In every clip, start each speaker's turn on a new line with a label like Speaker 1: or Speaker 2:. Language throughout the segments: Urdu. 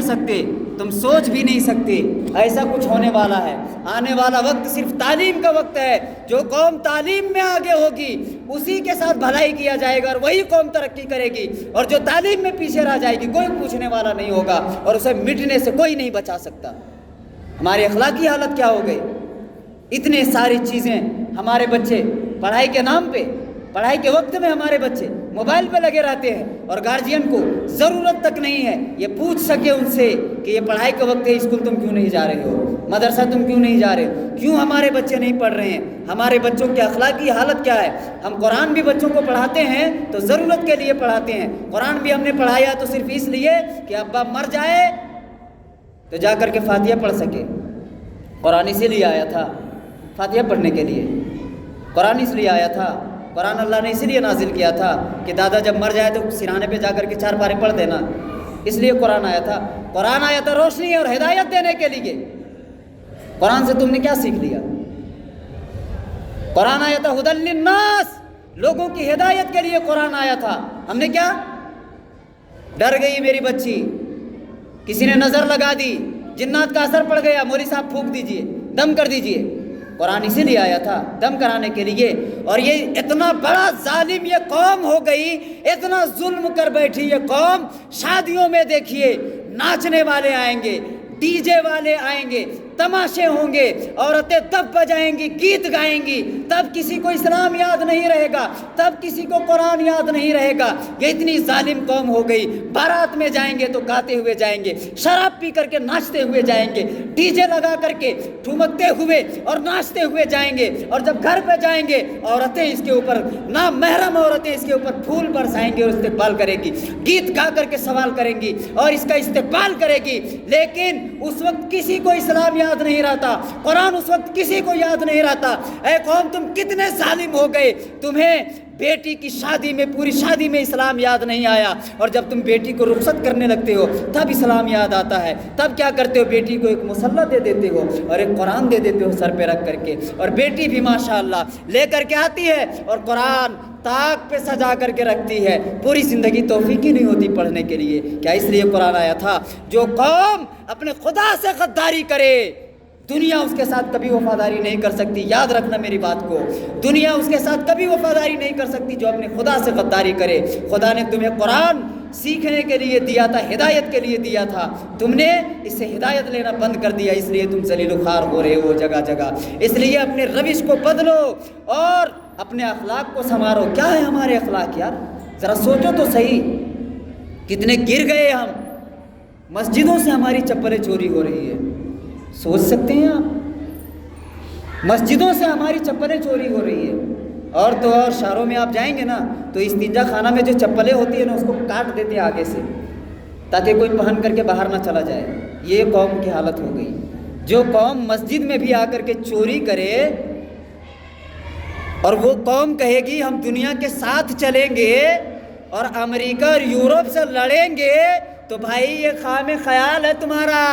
Speaker 1: سکتے، تم سوچ بھی نہیں سکتے ایسا کچھ ہونے والا ہے۔ آنے والا وقت صرف تعلیم کا وقت ہے۔ جو قوم تعلیم میں آگے ہوگی اسی کے ساتھ بھلائی کیا جائے گا اور وہی قوم ترقی کرے گی، اور جو تعلیم میں پیچھے رہ جائے گی کوئی پوچھنے والا نہیں ہوگا اور اسے مٹنے سے کوئی نہیں بچا سکتا۔ ہماری اخلاقی حالت کیا ہو گئی؟ اتنے ساری چیزیں ہمارے بچے پڑھائی کے نام پہ، پڑھائی کے وقت میں ہمارے بچے موبائل پہ لگے رہتے ہیں اور گارجین کو ضرورت تک نہیں ہے یہ پوچھ سکے ان سے کہ یہ پڑھائی کا وقت ہے، اسکول تم کیوں نہیں جا رہے ہو، مدرسہ تم کیوں نہیں جا رہے ہو، کیوں ہمارے بچے نہیں پڑھ رہے ہیں؟ ہمارے بچوں کی اخلاقی حالت کیا ہے؟ ہم قرآن بھی بچوں کو پڑھاتے ہیں تو ضرورت کے لیے پڑھاتے ہیں، قرآن بھی ہم نے پڑھایا تو صرف اس لیے کہ ابا مر جائے تو جا کر کے فاتحہ پڑھ سکے۔ قرآن اسی لیے آیا تھا فاتحہ پڑھنے کے لیے، قرآن اس لیے آیا تھا، قرآن اللہ نے اسی لیے نازل کیا تھا کہ دادا جب مر جائے تو سرانے پہ جا کر کے 4 پارے پڑھ دینا، اس لیے قرآن آیا تھا۔ قرآن آیا تھا روشنی اور ہدایت دینے کے لیے۔ قرآن سے تم نے کیا سیکھ لیا؟ قرآن آیا تھا ہدی للناس، لوگوں کی ہدایت کے لیے قرآن آیا تھا۔ ہم نے کیا؟ ڈر گئی میری بچی، کسی نے نظر لگا دی، جنات کا اثر پڑ گیا، مولوی صاحب پھونک دیجئے، دم کر دیجئے۔ قرآن اسی لیے آیا تھا دم کرانے کے لیے۔ اور یہ اتنا بڑا ظالم یہ قوم ہو گئی، اتنا ظلم کر بیٹھی یہ قوم، شادیوں میں دیکھیے ناچنے والے آئیں گے، ڈی جے والے آئیں گے، تماشے ہوں گے، عورتیں تب بجائیں گی، گیت گائیں گی، تب کسی کو اسلام یاد نہیں رہے گا، تب کسی کو قرآن یاد نہیں رہے گا۔ یہ اتنی ظالم قوم ہو گئی، بارات میں جائیں گے تو گاتے ہوئے جائیں گے، شراب پی کر کے ناچتے ہوئے جائیں گے، ڈی جے لگا کر کے ٹھمکتے ہوئے اور ناچتے ہوئے جائیں گے، اور جب گھر پہ جائیں گے عورتیں اس کے اوپر نامحرم عورتیں اس کے اوپر پھول برسائیں گے اور استقبال کرے گی، گیت گا کر کے سوال کریں گی اور اس کا استقبال کرے گی۔ لیکن اس وقت کسی کو اسلام یاد نہیں رہتا، قرآن اس وقت کسی کو یاد نہیں رہتا۔ اے قوم تم کتنے ظالم ہو گئے، تمہیں بیٹی کی شادی میں، پوری شادی میں اسلام یاد نہیں آیا، اور جب تم بیٹی کو رخصت کرنے لگتے ہو تب اسلام یاد آتا ہے۔ تب کیا کرتے ہو؟ بیٹی کو ایک مصلی دے دیتے ہو اور ایک قرآن دے دیتے ہو سر پہ رکھ کر کے، اور بیٹی بھی ماشاءاللہ لے کر کے آتی ہے اور قرآن طاق پہ سجا کر کے رکھتی ہے۔ پوری زندگی توفیق ہی نہیں ہوتی پڑھنے کے لیے۔ کیا اس لیے قرآن آیا تھا؟ جو قوم اپنے خدا سے غداری کرے دنیا اس کے ساتھ کبھی وفاداری نہیں کر سکتی۔ یاد رکھنا میری بات کو، دنیا اس کے ساتھ کبھی وفاداری نہیں کر سکتی جو اپنے خدا سے غداری کرے۔ خدا نے تمہیں قرآن سیکھنے کے لیے دیا تھا، ہدایت کے لیے دیا تھا، تم نے اس سے ہدایت لینا بند کر دیا، اس لیے تم ذلیل و خوار ہو رہے ہو جگہ جگہ۔ اس لیے اپنے روش کو بدلو اور اپنے اخلاق کو سنوارو۔ کیا ہے ہمارے اخلاق یار؟ ذرا سوچو تو صحیح، کتنے گر گئے ہم۔ مسجدوں سے ہماری چپلیں چوری ہو رہی ہے، سوچ سکتے ہیں آپ؟ مسجدوں سے ہماری چپلیں چوری ہو رہی ہے، اور تو اور شہروں میں آپ جائیں گے نا تو استنجا خانہ میں جو چپلیں ہوتی ہیں نا اس کو کاٹ دیتے ہیں آگے سے تاکہ کوئی پہن کر کے باہر نہ چلا جائے۔ یہ قوم کی حالت ہو گئی۔ جو قوم مسجد میں بھی آ کر کے چوری کرے اور وہ قوم کہے گی ہم دنیا کے ساتھ چلیں گے اور امریکہ اور یورپ سے لڑیں گے، تو بھائی یہ خام خیال ہے تمہارا،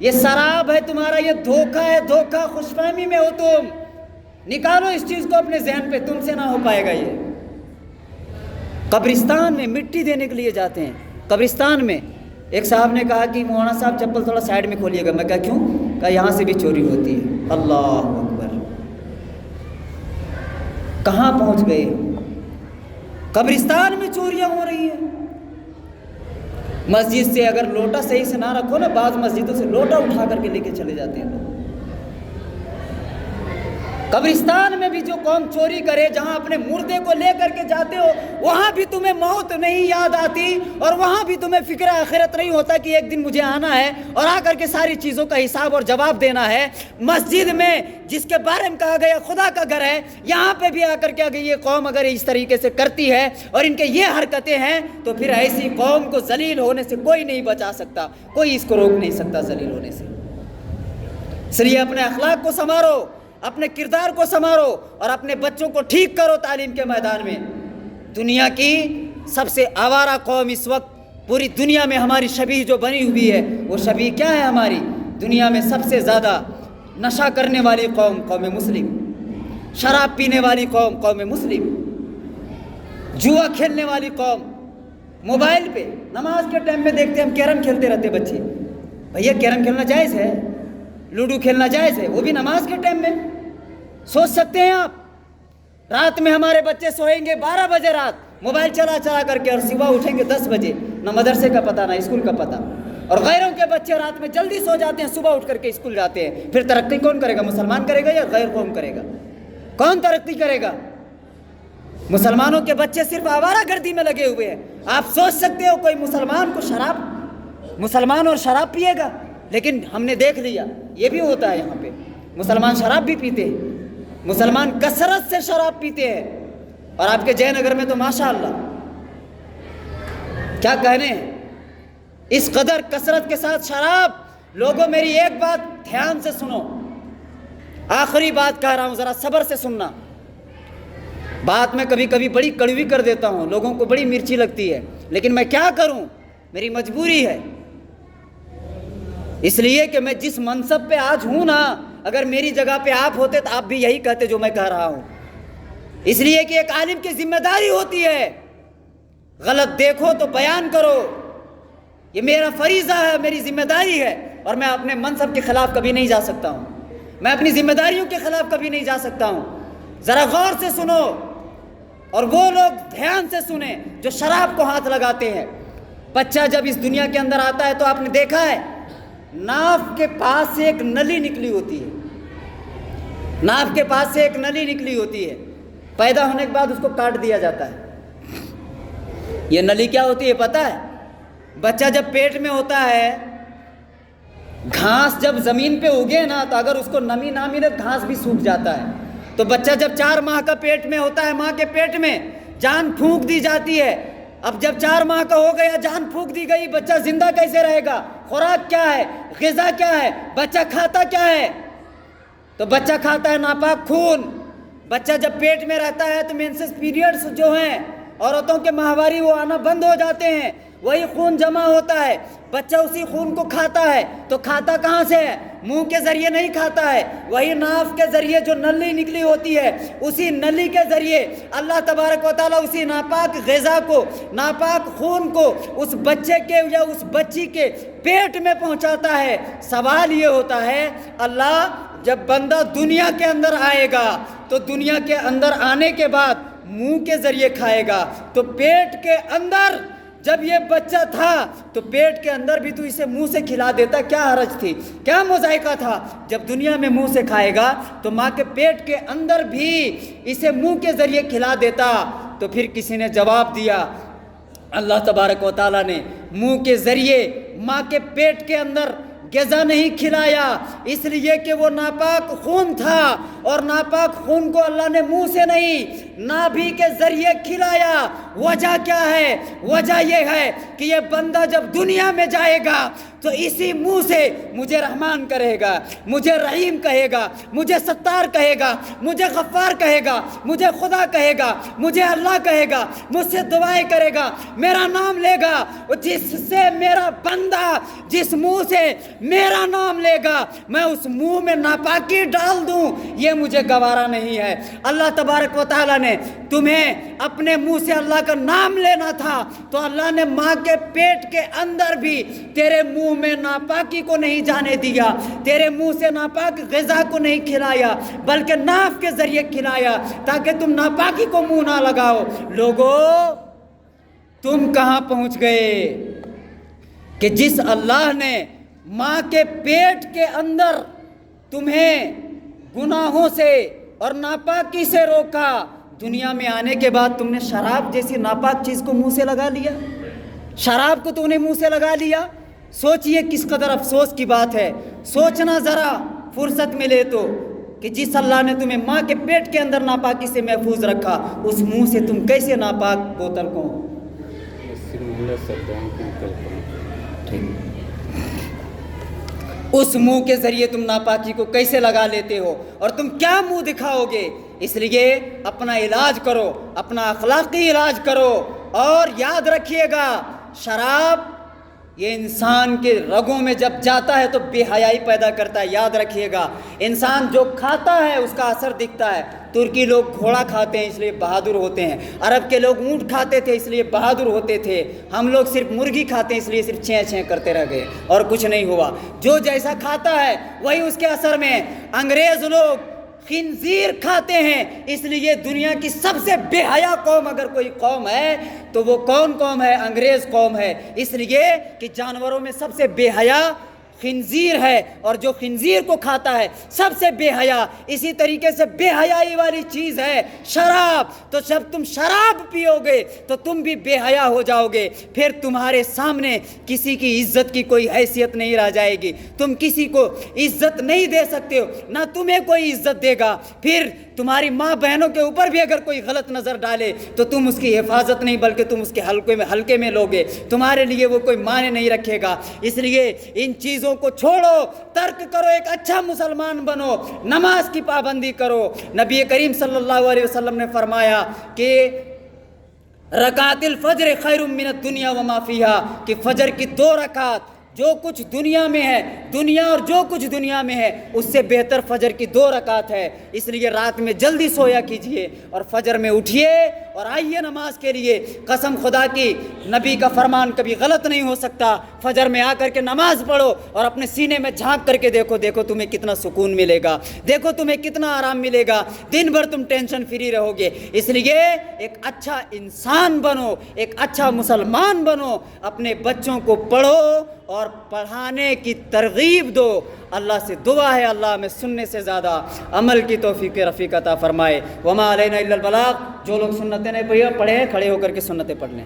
Speaker 1: یہ سراب ہے تمہارا، یہ دھوکہ ہے، دھوکہ، خوش فہمی میں ہو تم۔ نکالو اس چیز کو اپنے ذہن پہ، تم سے نہ ہو پائے گا یہ۔ قبرستان میں مٹی دینے کے لیے جاتے ہیں، قبرستان میں ایک صاحب نے کہا کہ مولانا صاحب چپل تھوڑا سائڈ میں کھولیے گا۔ میں کہا کیوں؟ کہا یہاں سے بھی چوری ہوتی ہے۔ اللہ اکبر، کہاں پہنچ گئے؟ قبرستان میں چوریاں ہو رہی ہیں۔ مسجد سے اگر لوٹا صحیح سے نہ رکھو نا، بعض مسجدوں سے لوٹا اٹھا کر کے لے کے چلے جاتے ہیں لوگ۔ قبرستان میں بھی جو قوم چوری کرے، جہاں اپنے مردے کو لے کر کے جاتے ہو وہاں بھی تمہیں موت نہیں یاد آتی، اور وہاں بھی تمہیں فکر آخرت نہیں ہوتا کہ ایک دن مجھے آنا ہے اور آ کر کے ساری چیزوں کا حساب اور جواب دینا ہے۔ مسجد میں جس کے بارے میں کہا گیا خدا کا گھر ہے، یہاں پہ بھی آ کر کے اگر یہ قوم اگر اس طریقے سے کرتی ہے اور ان کے یہ حرکتیں ہیں تو پھر ایسی قوم کو ذلیل ہونے سے کوئی نہیں بچا سکتا، کوئی اس کو روک نہیں سکتا ذلیل ہونے سے۔ اس لیے اپنے اخلاق کو سنوارو، اپنے کردار کو سنوارو اور اپنے بچوں کو ٹھیک کرو تعلیم کے میدان میں۔ دنیا کی سب سے آوارہ قوم اس وقت پوری دنیا میں ہماری شبیہ جو بنی ہوئی ہے، وہ شبیہ کیا ہے ہماری؟ دنیا میں سب سے زیادہ نشہ کرنے والی قوم قوم مسلم، شراب پینے والی قوم قوم مسلم، جوا کھیلنے والی قوم موبائل پہ نماز کے ٹائم میں دیکھتے ہم کیرم کھیلتے رہتے بچے. بھیا کیرم کھیلنا جائز ہے, لوڈو کھیلنا جائز ہے, وہ بھی نماز کے ٹائم میں. سوچ سکتے ہیں آپ, رات میں ہمارے بچے سوئیں گے 12 بجے رات موبائل چلا چلا کر کے, اور صبح اٹھیں گے 10 بجے, نہ مدرسے کا پتہ نہ اسکول کا پتہ. اور غیروں کے بچے رات میں جلدی سو جاتے ہیں, صبح اٹھ کر کے اسکول جاتے ہیں. پھر ترقی کون کرے گا؟ مسلمان کرے گا یا غیر قوم کرے گا؟ کون ترقی کرے گا؟ مسلمانوں کے بچے صرف آوارہ گردی میں لگے ہوئے ہیں. آپ سوچ سکتے ہو کوئی مسلمان اور شراب پیے گا؟ لیکن ہم نے دیکھ لیا یہ بھی ہوتا ہے یہاں پہ. مسلمان شراب بھی پیتے ہیں, مسلمان کثرت سے شراب پیتے ہیں. اور آپ کے جے نگر میں تو ماشاءاللہ کیا کہنے ہیں, اس قدر کثرت کے ساتھ شراب. لوگوں میری ایک بات دھیان سے سنو, آخری بات کہہ رہا ہوں, ذرا صبر سے سننا. بات میں کبھی کبھی بڑی کڑوی کر دیتا ہوں, لوگوں کو بڑی مرچی لگتی ہے, لیکن میں کیا کروں, میری مجبوری ہے. اس لیے کہ میں جس منصب پہ آج ہوں نا, اگر میری جگہ پہ آپ ہوتے تو آپ بھی یہی کہتے جو میں کہہ رہا ہوں. اس لیے کہ ایک عالم کی ذمہ داری ہوتی ہے, غلط دیکھو تو بیان کرو. یہ میرا فریضہ ہے, میری ذمہ داری ہے, اور میں اپنے منصب کے خلاف کبھی نہیں جا سکتا ہوں, میں اپنی ذمہ داریوں کے خلاف کبھی نہیں جا سکتا ہوں. ذرا غور سے سنو, اور وہ لوگ دھیان سے سنیں جو شراب کو ہاتھ لگاتے ہیں. بچہ جب اس دنیا کے اندر آتا ہے تو آپ نے دیکھا ہے ناف کے پاس سے ایک نلی نکلی ہوتی ہے, ناف کے پاس سے ایک نلی نکلی ہوتی ہے. پیدا ہونے کے بعد اس کو کاٹ دیا جاتا ہے. یہ نلی کیا ہوتی ہے پتہ ہے؟ بچہ جب پیٹ میں ہوتا ہے, گھاس جب زمین پہ اگے نا, تو اگر اس کو نمی نہ ملے گھاس بھی سوکھ جاتا ہے. تو بچہ جب 4 ماہ کا پیٹ میں ہوتا ہے, ماں کے پیٹ میں جان پھونک دی جاتی ہے. اب جب 4 ماہ کا ہو گیا, جان پھونک دی گئی, بچہ زندہ کیسے رہے گا؟ خوراک کیا ہے, غذا کیا ہے, بچہ کھاتا کیا ہے؟ تو بچہ کھاتا ہے ناپاک خون. بچہ جب پیٹ میں رہتا ہے تو مینسس پیریڈز جو ہیں, عورتوں کے ماہواری وہ آنا بند ہو جاتے ہیں, وہی خون جمع ہوتا ہے. بچہ اسی خون کو کھاتا ہے, تو کھاتا کہاں سے ہے؟ منہ کے ذریعے نہیں کھاتا ہے, وہی ناف کے ذریعے جو نلی نکلی ہوتی ہے, اسی نلی کے ذریعے اللہ تبارک و تعالیٰ اسی ناپاک غذا کو, ناپاک خون کو اس بچے کے یا اس بچی کے پیٹ میں پہنچاتا ہے. سوال یہ ہوتا ہے, اللہ جب بندہ دنیا کے اندر آئے گا تو دنیا کے اندر آنے کے بعد منہ کے ذریعے کھائے گا, تو پیٹ کے اندر جب یہ بچہ تھا تو پیٹ کے اندر بھی تو اسے منہ سے کھلا دیتا, کیا حرج تھی, کیا مذائقہ تھا؟ جب دنیا میں منہ سے کھائے گا تو ماں کے پیٹ کے اندر بھی اسے منہ کے ذریعے کھلا دیتا. تو پھر کسی نے جواب دیا, اللہ تبارک و تعالیٰ نے منہ کے ذریعے ماں کے پیٹ کے اندر غذا نہیں کھلایا, اس لیے کہ وہ ناپاک خون تھا, اور ناپاک خون کو اللہ نے منہ سے نہیں نابھی کے ذریعے کھلایا. وجہ کیا ہے؟ وجہ یہ ہے کہ یہ بندہ جب دنیا میں جائے گا تو اسی منہ سے مجھے رحمان کہے گا, مجھے رحیم کہے گا, مجھے ستار کہے گا, مجھے غفار کہے گا, مجھے خدا کہے گا, مجھے اللہ کہے گا, مجھ سے دعائیں کرے گا, میرا نام لے گا. جس سے میرا بندہ جس منہ سے میرا نام لے گا میں اس منہ میں ناپاکی ڈال دوں, یہ مجھے گوارا نہیں ہے. اللہ تبارک و تعالیٰ نے تمہیں اپنے منہ سے اللہ کا نام لینا تھا, تو اللہ نے ماں کے پیٹ کے اندر بھی تیرے منہ میں ناپاکی کو نہیں جانے دیا, تیرے منہ سے ناپاک غذا کو نہیں کھلایا, بلکہ ناف کے ذریعے کھلایا تاکہ تم ناپاکی کو منہ نہ لگاؤ. لوگو تم کہاں پہنچ گئے کہ جس اللہ نے ماں کے پیٹ کے اندر تمہیں گناہوں سے اور ناپاکی سے روکا, دنیا میں آنے کے بعد تم نے شراب جیسی ناپاک چیز کو منہ سے لگا لیا, شراب کو تم نے منہ سے لگا لیا. سوچئے کس قدر افسوس کی بات ہے. سوچنا ذرا فرصت ملے تو کہ جس اللہ نے تمہیں ماں کے پیٹ کے اندر ناپاکی سے محفوظ رکھا, اس منہ سے تم کیسے ناپاک بوتل کو اس منہ کے ذریعے تم ناپاکی کو کیسے لگا لیتے ہو, اور تم کیا منہ دکھاؤ گے؟ اس لیے اپنا علاج کرو, اپنا اخلاقی علاج کرو. اور یاد رکھیے گا, شراب یہ انسان کے رگوں میں جب جاتا ہے تو بے حیائی پیدا کرتا ہے. یاد رکھیے گا, انسان جو کھاتا ہے اس کا اثر دکھتا ہے, ترکی لوگ گھوڑا کھاتے ہیں اس لیے بہادر ہوتے ہیں، عرب کے لوگ اونٹ کھاتے تھے اس لیے بہادر ہوتے تھے، ہم لوگ صرف مرغی کھاتے ہیں اس لیے صرف چیں چیں کرتے رہ گئے اور کچھ نہیں ہوا۔ جو جیسا کھاتا ہے وہی اس کے اثر میں۔ انگریز لوگ خنزیر کھاتے ہیں اس لیے دنیا کی سب سے بے حیا قوم اگر کوئی قوم ہے تو وہ کون قوم ہے؟ انگریز قوم ہے، اس لیے کہ جانوروں میں سب سے بے حیا خنزیر ہے، اور جو خنزیر کو کھاتا ہے سب سے بے حیا۔ اسی طریقے سے بے حیائی والی چیز ہے شراب، تو جب تم شراب پیو گے تو تم بھی بے حیا ہو جاؤ گے، پھر تمہارے سامنے کسی کی عزت کی کوئی حیثیت نہیں رہ جائے گی، تم کسی کو عزت نہیں دے سکتے ہو، نہ تمہیں کوئی عزت دے گا۔ پھر تمہاری ماں بہنوں کے اوپر بھی اگر کوئی غلط نظر ڈالے تو تم اس کی حفاظت نہیں بلکہ تم اس کے حلقے میں لوگے، تمہارے لیے وہ کوئی معنی نہیں رکھے گا۔ اس لیے ان چیزوں کو چھوڑو، ترک کرو، ایک اچھا مسلمان بنو، نماز کی پابندی کرو۔ نبی کریم صلی اللہ علیہ وسلم نے فرمایا کہ رکعت الفجر خیر من الدنیا وما فیہا، کہ فجر کی 2 رکعت جو کچھ دنیا میں ہے، دنیا اور جو کچھ دنیا میں ہے اس سے بہتر فجر کی 2 رکعت ہے۔ اس لیے رات میں جلدی سویا کیجئے اور فجر میں اٹھیے اور آئیے نماز کے لیے۔ قسم خدا کی نبی کا فرمان کبھی غلط نہیں ہو سکتا۔ فجر میں آ کر کے نماز پڑھو اور اپنے سینے میں جھانک کر کے دیکھو تمہیں کتنا سکون ملے گا، دیکھو تمہیں کتنا آرام ملے گا، دن بھر تم ٹینشن فری رہو گے۔ اس لیے ایک اچھا انسان بنو، ایک اچھا مسلمان بنو، اپنے بچوں کو پڑھو اور پڑھانے کی ترغیب دو۔ اللہ سے دعا ہے اللہ میں سننے سے زیادہ عمل کی توفیق رفیق عطا فرمائے۔ وما علینا الا البلاغ۔ جو لوگ سنتیں نہیں پڑھے کھڑے ہو کر کے سنتیں پڑھ لیں۔